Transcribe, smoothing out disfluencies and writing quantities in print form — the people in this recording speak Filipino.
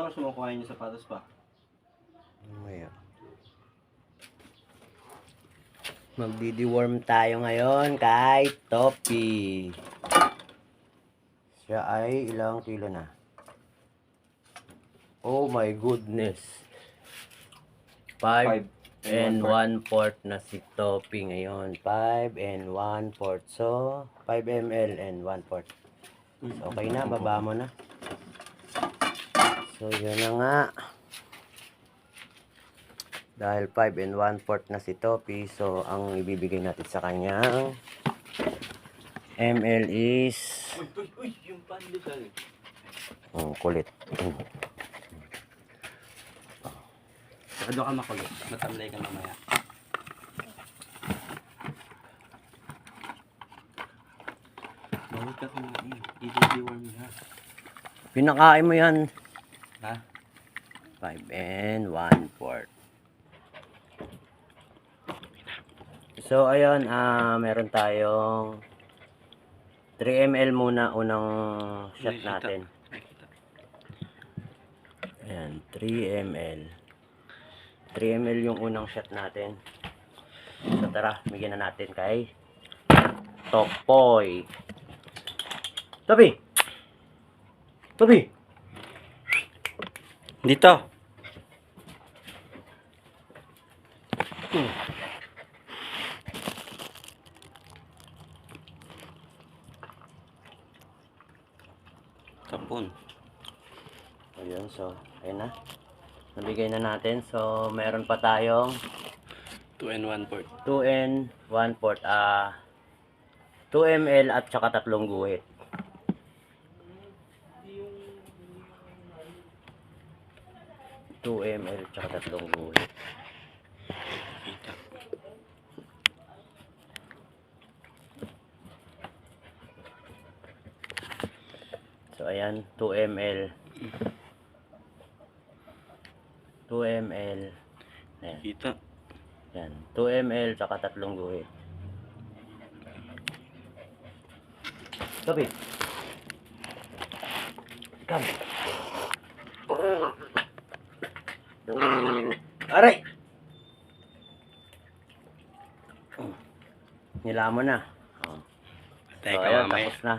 oras mo kuhain yung sapatos pa? Mamaya. Magdi-deworm tayo ngayon kay Topi. Siya ay ilang kilo na? Oh my goodness. 5 and 1/4 na si Topi ngayon. 5 and 1/4. So, 5 ml and 1/4. So, okay na, baba mo na. So, yun na nga. Dahil 5 and 1/4 na si Topi, so ang ibibigay natin sa kanyang ml is... Uy, yung pandesal. Kulit. Saka doon ka makulit. Matamlay ka mamaya. Bawal ka kumain. I-deworm mo na. Pinakain mo yan. Ha? 5 and 1/4. So, ayun, meron tayong 3 ml muna unang shot natin. Ayan, 3 ml. 3 ml yung unang shot natin. So, tara, bigyan na natin kay Topoy. Topi! Topi! Dito. Tapon. Ayun, so, ayun na. Nabigay na natin. So, meron pa tayong 2 and 1/4. 2 and 1/4. 2 ml at saka 3 guhit. ml at saka 3 guhit. So, ayan, 2 ml. 2 ml. Ayan. Kita. Ayan, 2 ml saka 3 guhit. Topi. Come. Aray! Nilamon na. Oh. Teka, So, ayan, mamaya. tapos na.